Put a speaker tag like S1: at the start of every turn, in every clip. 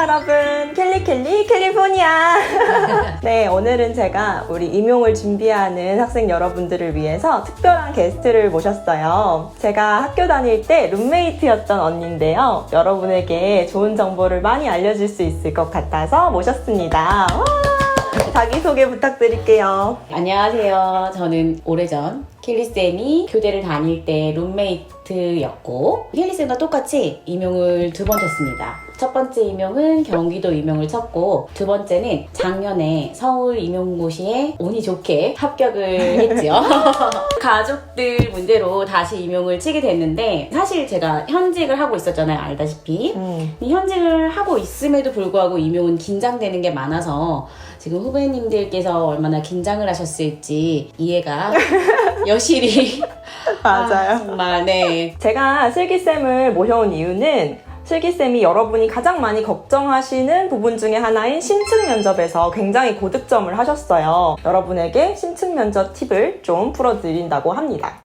S1: 여러분, 캘리포니아. 네, 오늘은 제가 우리 임용을 준비하는 학생 여러분들을 위해서 특별한 게스트를 모셨어요. 제가 학교 다닐 때 룸메이트였던 언니인데요. 여러분에게 좋은 정보를 많이 알려줄 수 있을 것 같아서 모셨습니다. 자기소개 부탁드릴게요.
S2: 안녕하세요. 저는 오래전 켈리쌤이 교대를 다닐 때 룸메이트였고 켈리쌤과 똑같이 임용을 2번 쳤습니다. 첫 번째 임용은 경기도 임용을 쳤고 두 번째는 작년에 서울 임용고시에 운이 좋게 합격을 했지요. 가족들 문제로 다시 임용을 치게 됐는데 사실 제가 현직을 하고 있었잖아요. 알다시피. 현직을 하고 있음에도 불구하고 임용은 긴장되는 게 많아서 지금 후배님들께서 얼마나 긴장을 하셨을지 이해가 여실히
S1: 맞아요.
S2: 정말 네.
S1: 제가 슬기쌤을 모셔온 이유는 슬기쌤이 여러분이 가장 많이 걱정하시는 부분 중에 하나인 신층 면접에서 굉장히 고득점을 하셨어요. 여러분에게 신층 면접 팁을 좀 풀어드린다고 합니다.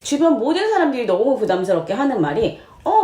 S2: 주변 모든 사람들이 너무 부담스럽게 하는 말이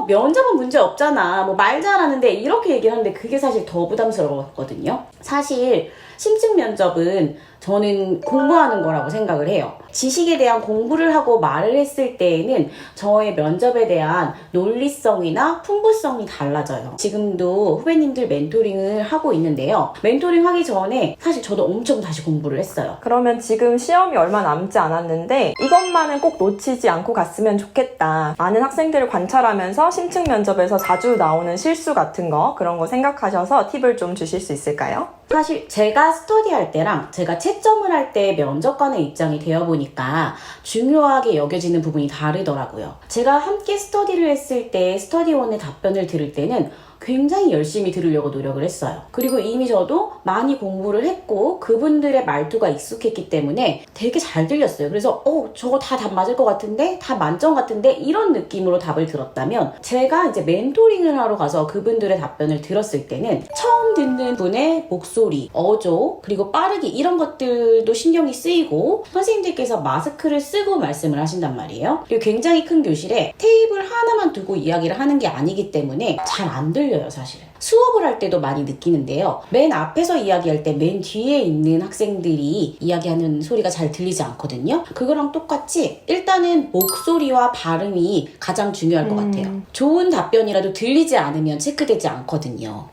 S2: 면접은 문제 없잖아. 뭐 말 잘하는데 이렇게 얘기를 하는데 그게 사실 더 부담스러웠거든요. 사실 심층 면접은 저는 공부하는 거라고 생각을 해요. 지식에 대한 공부를 하고 말을 했을 때에는 저의 면접에 대한 논리성이나 풍부성이 달라져요. 지금도 후배님들 멘토링을 하고 있는데요. 멘토링 하기 전에 사실 저도 엄청 다시 공부를 했어요.
S1: 그러면 지금 시험이 얼마 남지 않았는데 이것만은 꼭 놓치지 않고 갔으면 좋겠다. 많은 학생들을 관찰하면서 심층 면접에서 자주 나오는 실수 같은 거 그런 거 생각하셔서 팁을 좀 주실 수 있을까요?
S2: 사실 제가 스터디할 때랑 제가 채점을 할 때 면접관의 입장이 되어보니까 중요하게 여겨지는 부분이 다르더라고요. 제가 함께 스터디를 했을 때 스터디원의 답변을 들을 때는 굉장히 열심히 들으려고 노력을 했어요. 그리고 이미 저도 많이 공부를 했고 그분들의 말투가 익숙했기 때문에 되게 잘 들렸어요. 그래서 저거 다 답 맞을 것 같은데? 다 만점 같은데? 이런 느낌으로 답을 들었다면 제가 이제 멘토링을 하러 가서 그분들의 답변을 들었을 때는 처음 듣는 분의 목소리, 어조, 그리고 빠르기 이런 것들도 신경이 쓰이고 선생님들께서 마스크를 쓰고 말씀을 하신단 말이에요. 그리고 굉장히 큰 교실에 테이블 하나만 두고 이야기를 하는 게 아니기 때문에 잘 안 들려요. 사실 수업을 할 때도 많이 느끼는데요. 맨 앞에서 이야기할 때 맨 뒤에 있는 학생들이 이야기하는 소리가 잘 들리지 않거든요. 그거랑 똑같이 일단은 목소리와 발음이 가장 중요할 것 같아요. 좋은 답변이라도 들리지 않으면 체크되지 않거든요.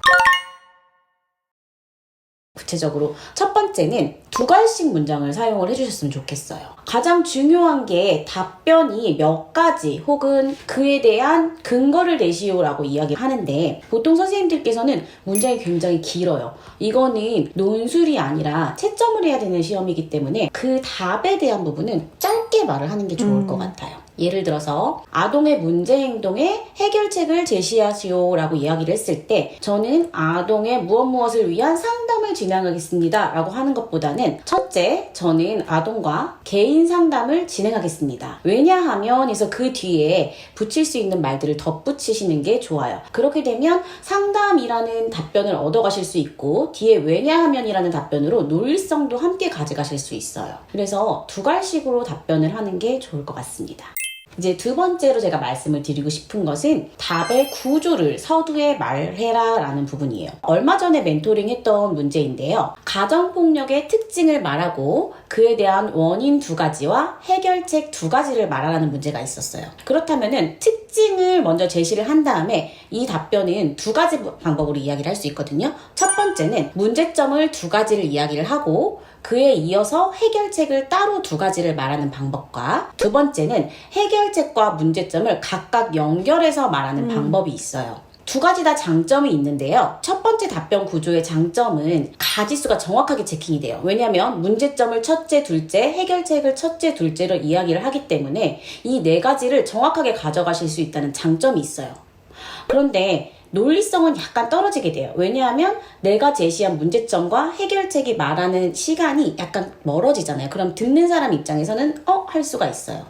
S2: 구체적으로 첫 번째는 2갈씩 문장을 사용을 해주셨으면 좋겠어요. 가장 중요한 게 답변이 몇 가지 혹은 그에 대한 근거를 내시오라고 이야기를 하는데 보통 선생님들께서는 문장이 굉장히 길어요. 이거는 논술이 아니라 채점을 해야 되는 시험이기 때문에 그 답에 대한 부분은 짧게 말을 하는 게 좋을 것 같아요. 예를 들어서 아동의 문제 행동의 해결책을 제시하시오 라고 이야기를 했을 때 저는 아동의 무엇을 위한 상담을 진행하겠습니다 라고 하는 것보다는 첫째, 저는 아동과 개인 상담을 진행하겠습니다. 왜냐하면 해서 그 뒤에 붙일 수 있는 말들을 덧붙이시는 게 좋아요. 그렇게 되면 상담이라는 답변을 얻어가실 수 있고 뒤에 왜냐하면이라는 답변으로 논리성도 함께 가져가실 수 있어요. 그래서 2갈씩으로 답변을 하는 게 좋을 것 같습니다. 이제 2번째로 제가 말씀을 드리고 싶은 것은 답의 구조를 서두에 말해라 라는 부분이에요. 얼마 전에 멘토링 했던 문제인데요. 가정폭력의 특징을 말하고 그에 대한 원인 2가지와 해결책 2가지를 말하라는 문제가 있었어요. 그렇다면은 특징을 먼저 제시를 한 다음에 이 답변은 2가지 방법으로 이야기를 할 수 있거든요. 첫 번째는 문제점을 2가지를 이야기를 하고 그에 이어서 해결책을 따로 2가지를 말하는 방법과 두 번째는 해결책과 문제점을 각각 연결해서 말하는 방법이 있어요. 2가지 다 장점이 있는데요. 첫 번째 답변 구조의 장점은 가지수가 정확하게 체킹이 돼요. 왜냐하면 문제점을 첫째, 둘째, 해결책을 첫째, 둘째로 이야기를 하기 때문에 이 4가지를 정확하게 가져가실 수 있다는 장점이 있어요. 그런데 논리성은 약간 떨어지게 돼요. 왜냐하면 내가 제시한 문제점과 해결책이 말하는 시간이 약간 멀어지잖아요. 그럼 듣는 사람 입장에서는 할 수가 있어요.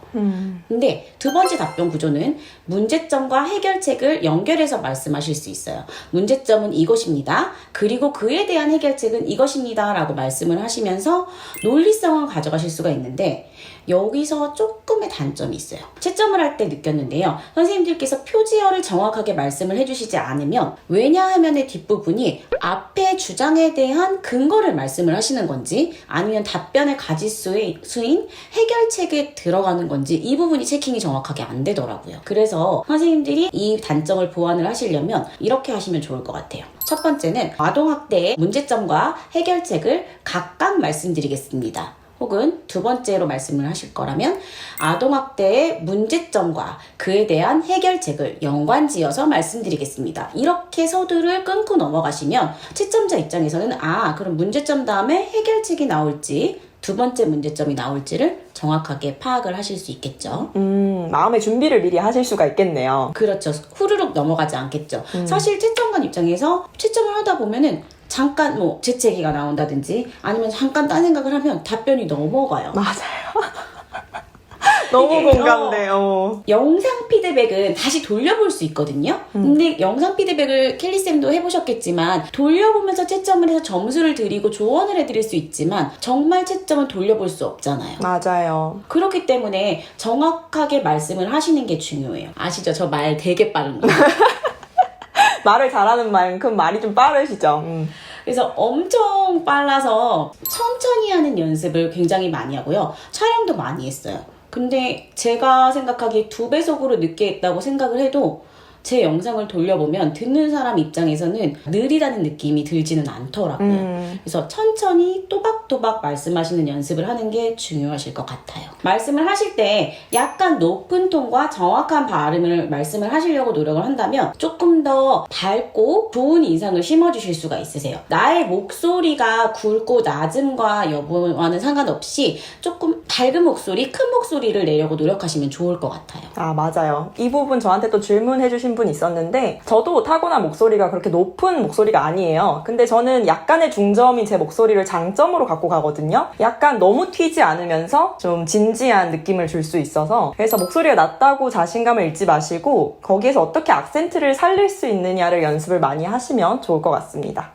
S2: 근데 2번째 답변 구조는 문제점과 해결책을 연결해서 말씀하실 수 있어요. 문제점은 이것입니다. 그리고 그에 대한 해결책은 이것입니다. 라고 말씀을 하시면서 논리성을 가져가실 수가 있는데 여기서 조금의 단점이 있어요. 채점을 할 때 느꼈는데요. 선생님들께서 표지어를 정확하게 말씀을 해주시지 않으면 왜냐하면의 뒷부분이 앞에 주장에 대한 근거를 말씀을 하시는 건지 아니면 답변의 가지수인 해결책에 들어가는 건지 이 부분이 체킹이 정확하게 안 되더라고요. 그래서 선생님들이 이 단점을 보완을 하시려면 이렇게 하시면 좋을 것 같아요. 첫 번째는 아동학대의 문제점과 해결책을 각각 말씀드리겠습니다. 혹은 두 번째로 말씀을 하실 거라면 아동학대의 문제점과 그에 대한 해결책을 연관지어서 말씀드리겠습니다. 이렇게 서두를 끊고 넘어가시면 채점자 입장에서는 그럼 문제점 다음에 해결책이 나올지 두 번째 문제점이 나올지를 정확하게 파악을 하실 수 있겠죠.
S1: 마음의 준비를 미리 하실 수가 있겠네요.
S2: 그렇죠. 후루룩 넘어가지 않겠죠. 사실 채점관 입장에서 채점을 하다 보면은 잠깐 재채기가 나온다든지 아니면 잠깐 딴 생각을 하면 답변이 넘어가요.
S1: 맞아요. 너무 공감돼요.
S2: 영상 피드백은 다시 돌려볼 수 있거든요. 근데 영상 피드백을 켈리쌤도 해보셨겠지만 돌려보면서 채점을 해서 점수를 드리고 조언을 해드릴 수 있지만 정말 채점은 돌려볼 수 없잖아요.
S1: 맞아요.
S2: 그렇기 때문에 정확하게 말씀을 하시는 게 중요해요. 아시죠? 저 말 되게 빠른 거.
S1: 말을 잘하는 만큼 말이 좀 빠르시죠.
S2: 그래서 엄청 빨라서 천천히 하는 연습을 굉장히 많이 하고요. 촬영도 많이 했어요. 근데 제가 생각하기에 2배속으로 늦게 했다고 생각을 해도 제 영상을 돌려보면 듣는 사람 입장에서는 느리다는 느낌이 들지는 않더라고요. 그래서 천천히 또박또박 말씀하시는 연습을 하는 게 중요하실 것 같아요. 말씀을 하실 때 약간 높은 톤과 정확한 발음을 말씀을 하시려고 노력을 한다면 조금 더 밝고 좋은 인상을 심어주실 수가 있으세요. 나의 목소리가 굵고 낮음과 여부와는 상관없이 조금 밝은 목소리, 큰 목소리를 내려고 노력하시면 좋을 것 같아요.
S1: 맞아요. 이 부분 저한테 또 질문해주신 분 있었는데 저도 타고난 목소리가 그렇게 높은 목소리가 아니에요. 근데 저는 약간의 중점인 제 목소리를 장점으로 갖고 가거든요. 약간 너무 튀지 않으면서 좀 진지한 느낌을 줄 수 있어서 그래서 목소리가 낮다고 자신감을 잃지 마시고 거기에서 어떻게 악센트를 살릴 수 있느냐를 연습을 많이 하시면 좋을 것 같습니다.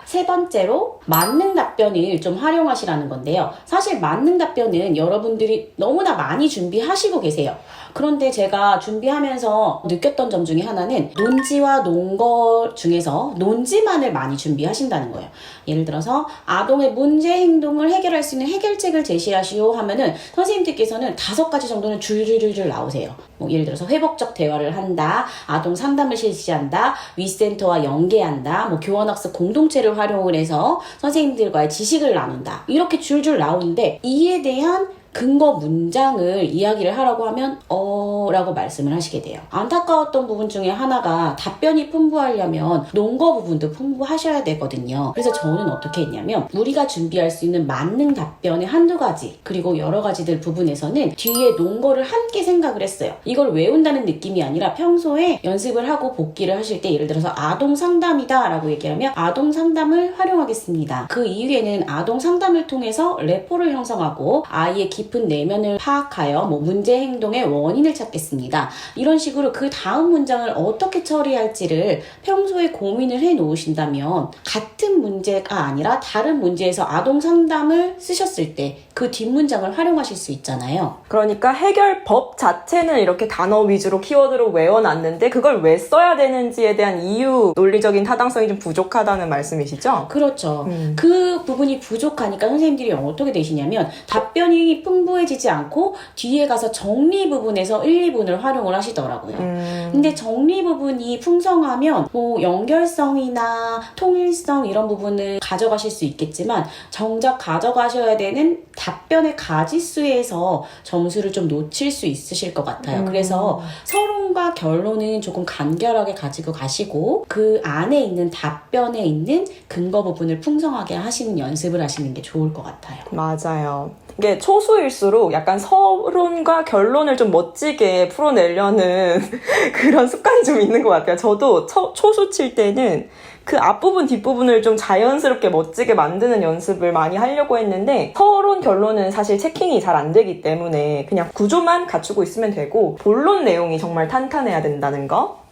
S2: 세 번째로 만능 답변을 좀 활용하시라는 건데요. 사실 만능 답변은 여러분들이 너무나 많이 준비하시고 계세요. 그런데 제가 준비하면서 느꼈던 점 중에 하나는 논지와 논거 중에서 논지만을 많이 준비하신다는 거예요. 예를 들어서 아동의 문제 행동을 해결할 수 있는 해결책을 제시하시오 하면은 선생님들께서는 5가지 정도는 줄줄줄줄 나오세요. 예를 들어서 회복적 대화를 한다, 아동 상담을 실시한다, 위센터와 연계한다, 교원학습 공동체를 활용을 해서 선생님들과의 지식을 나눈다. 이렇게 줄줄 나오는데 이에 대한 근거 문장을 이야기를 하라고 하면 라고 말씀을 하시게 돼요. 안타까웠던 부분 중에 하나가 답변이 풍부하려면 논거 부분도 풍부하셔야 되거든요. 그래서 저는 어떻게 했냐면 우리가 준비할 수 있는 만능 답변의 한두 가지 그리고 여러 가지들 부분에서는 뒤에 논거를 함께 생각을 했어요. 이걸 외운다는 느낌이 아니라 평소에 연습을 하고 복기를 하실 때 예를 들어서 아동 상담이다 라고 얘기하면 아동 상담을 활용하겠습니다. 그 이후에는 아동 상담을 통해서 레포를 형성하고 아이의 깊은 내면을 파악하여 문제 행동의 원인을 찾겠습니다. 이런 식으로 그 다음 문장을 어떻게 처리할지를 평소에 고민을 해 놓으신다면 같은 문제가 아니라 다른 문제에서 아동 상담을 쓰셨을 때 그 뒷문장을 활용하실 수 있잖아요.
S1: 그러니까 해결법 자체는 이렇게 단어 위주로 키워드로 외워놨는데 그걸 왜 써야 되는지에 대한 이유, 논리적인 타당성이 좀 부족하다는 말씀이시죠?
S2: 그렇죠. 그 부분이 부족하니까 선생님들이 어떻게 되시냐면 답변이 풍부해지지 않고 뒤에 가서 정리 부분에서 1, 2분을 활용을 하시더라고요. 근데 정리 부분이 풍성하면 연결성이나 통일성 이런 부분을 가져가실 수 있겠지만 정작 가져가셔야 되는 답변의 가지수에서 점수를 좀 놓칠 수 있으실 것 같아요. 그래서 서론과 결론은 조금 간결하게 가지고 가시고 그 안에 있는 답변에 있는 근거 부분을 풍성하게 하시는 연습을 하시는 게 좋을 것 같아요.
S1: 맞아요. 이게 초수일수록 약간 서론과 결론을 좀 멋지게 풀어내려는 그런 습관이 좀 있는 것 같아요. 저도 초수 칠 때는 그 앞부분 뒷부분을 좀 자연스럽게 멋지게 만드는 연습을 많이 하려고 했는데 서론 결론은 사실 체킹이 잘 안 되기 때문에 그냥 구조만 갖추고 있으면 되고 본론 내용이 정말 탄탄해야 된다는 거.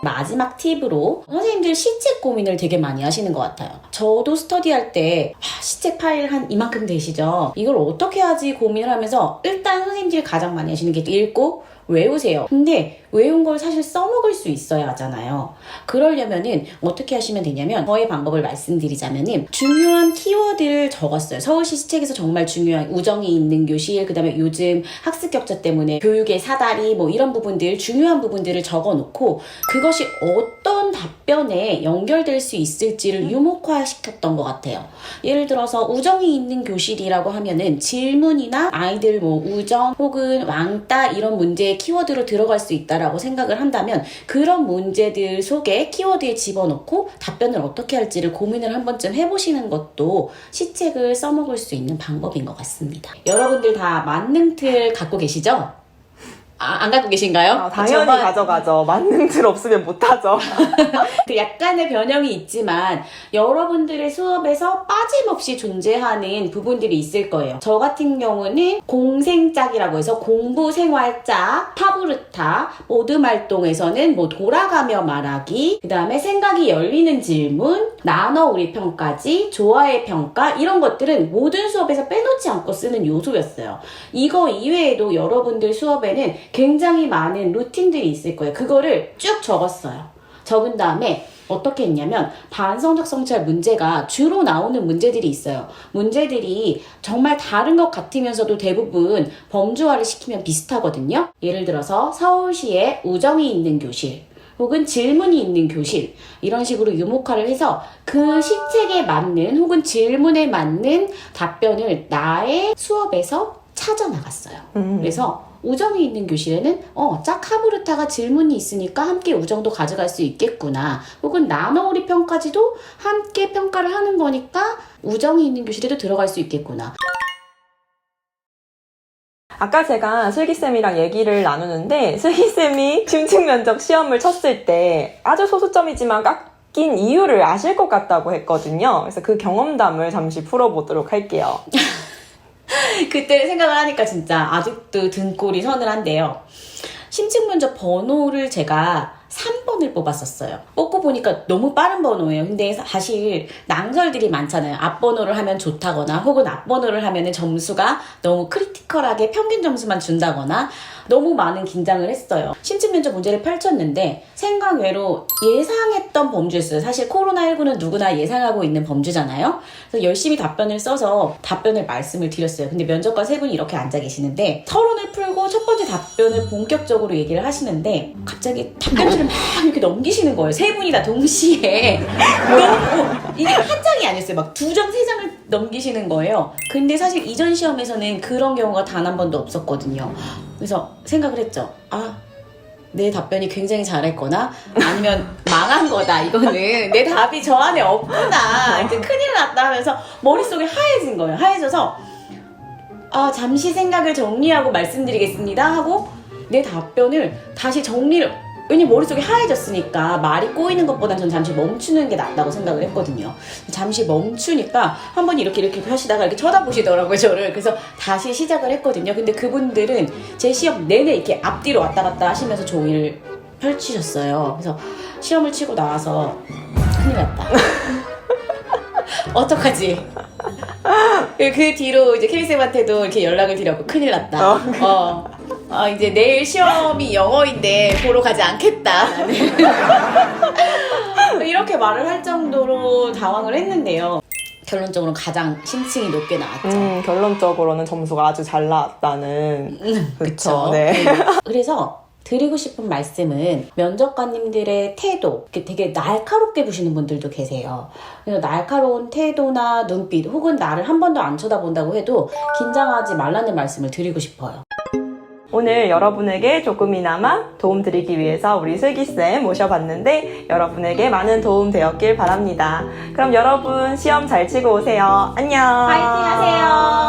S2: 마지막 팁으로 선생님들 시책 고민을 되게 많이 하시는 것 같아요. 저도 스터디할 때 시책 파일 한 이만큼 되시죠? 이걸 어떻게 하지 고민을 하면서 일단 선생님들이 가장 많이 하시는 게 읽고 외우세요. 근데 외운 걸 사실 써먹을 수 있어야 하잖아요. 그러려면은 어떻게 하시면 되냐면 저의 방법을 말씀드리자면은 중요한 키워드를 적었어요. 서울시 시책에서 정말 중요한 우정이 있는 교실, 그 다음에 요즘 학습 격차 때문에 교육의 사다리 뭐 이런 부분들, 중요한 부분들을 적어놓고 그것이 어떤 답변에 연결될 수 있을지를 유목화시켰던 것 같아요. 예를 들어서 우정이 있는 교실이라고 하면은 질문이나 아이들 뭐 우정 혹은 왕따 이런 문제의 키워드로 들어갈 수 있다라고 생각을 한다면 그런 문제들 속에 키워드에 집어넣고 답변을 어떻게 할지를 고민을 한 번쯤 해보시는 것도 시책을 써먹을 수 있는 방법인 것 같습니다. 여러분들 다 만능틀 갖고 계시죠? 안 갖고 계신가요?
S1: 당연히 가져가죠. 만능틀 없으면 못하죠.
S2: 그 약간의 변형이 있지만 여러분들의 수업에서 빠짐없이 존재하는 부분들이 있을 거예요. 저 같은 경우는 공생짝이라고 해서 공부생활짝, 파브르타, 모듬활동에서는 뭐 돌아가며 말하기, 그 다음에 생각이 열리는 질문, 나눠 우리 평가지, 좋아의 평가 이런 것들은 모든 수업에서 빼놓지 않고 쓰는 요소였어요. 이거 이외에도 여러분들 수업에는 굉장히 많은 루틴들이 있을 거예요. 그거를 쭉 적었어요. 적은 다음에 어떻게 했냐면 반성적 성찰 문제가 주로 나오는 문제들이 있어요. 문제들이 정말 다른 것 같으면서도 대부분 범주화를 시키면 비슷하거든요. 예를 들어서 서울시에 우정이 있는 교실 혹은 질문이 있는 교실 이런 식으로 유목화를 해서 그 시책에 맞는 혹은 질문에 맞는 답변을 나의 수업에서 찾아 나갔어요. 그래서 우정이 있는 교실에는 짝하부르타가 질문이 있으니까 함께 우정도 가져갈 수 있겠구나. 혹은 나눠우리 평가지도 함께 평가를 하는 거니까 우정이 있는 교실에도 들어갈 수 있겠구나.
S1: 아까 제가 슬기쌤이랑 얘기를 나누는데 슬기쌤이 심층 면접 시험을 쳤을 때 아주 소수점이지만 깎인 이유를 아실 것 같다고 했거든요. 그래서 그 경험담을 잠시 풀어보도록 할게요.
S2: 그때 생각을 하니까 진짜 아직도 등골이 서늘한데요. 심층 면접 번호를 제가 3번을 뽑았었어요. 뽑고 보니까 너무 빠른 번호예요. 근데 사실 낭설들이 많잖아요. 앞번호를 하면 좋다거나 혹은 앞번호를 하면 점수가 너무 크리티컬하게 평균 점수만 준다거나 너무 많은 긴장을 했어요. 심층 면접 문제를 펼쳤는데 생각 외로 예상했던 범주였어요. 사실 코로나19는 누구나 예상하고 있는 범주잖아요. 그래서 열심히 답변을 써서 답변을 말씀을 드렸어요. 근데 면접관 세 분이 이렇게 앉아 계시는데 토론을 풀고 첫 번째 답변을 본격적으로 얘기를 하시는데 갑자기 답변지를 막 이렇게 넘기시는 거예요. 세 분이 다 동시에 너무 이게 한 장이 아니었어요. 막 2장, 3장을 넘기시는 거예요. 근데 사실 이전 시험에서는 그런 경우가 단 한 번도 없었거든요. 그래서 생각을 했죠. 내 답변이 굉장히 잘했거나 아니면 망한 거다. 이거는 내 답이 저 안에 없구나. 이제 큰일 났다 하면서 머릿속이 하얘진 거예요. 하얘져서 잠시 생각을 정리하고 말씀드리겠습니다 하고 내 답변을 다시 정리를 왜냐면 머릿속이 하얘졌으니까 말이 꼬이는 것보단 전 잠시 멈추는 게 낫다고 생각을 했거든요. 잠시 멈추니까 한 번 이렇게 하시다가 이렇게 쳐다보시더라고요, 저를. 그래서 다시 시작을 했거든요. 근데 그분들은 제 시험 내내 이렇게 앞뒤로 왔다 갔다 하시면서 종이를 펼치셨어요. 그래서 시험을 치고 나와서 큰일 났다. 어떡하지? 그 뒤로 이제 케이쌤한테도 이렇게 연락을 드렸고 큰일 났다. 이제 내일 시험이 영어인데 보러 가지 않겠다. 이렇게 말을 할 정도로 당황을 했는데요. 결론적으로 가장 심층이 높게 나왔죠.
S1: 결론적으로는 점수가 아주 잘 나왔다는.
S2: 그쵸.
S1: 네.
S2: 그래서 드리고 싶은 말씀은 면접관님들의 태도, 되게 날카롭게 보시는 분들도 계세요. 그래서 날카로운 태도나 눈빛 혹은 나를 한 번도 안 쳐다본다고 해도 긴장하지 말라는 말씀을 드리고 싶어요.
S1: 오늘 여러분에게 조금이나마 도움 드리기 위해서 우리 슬기쌤 모셔봤는데 여러분에게 많은 도움 되었길 바랍니다. 그럼 여러분 시험 잘 치고 오세요. 안녕.
S2: 파이팅 하세요.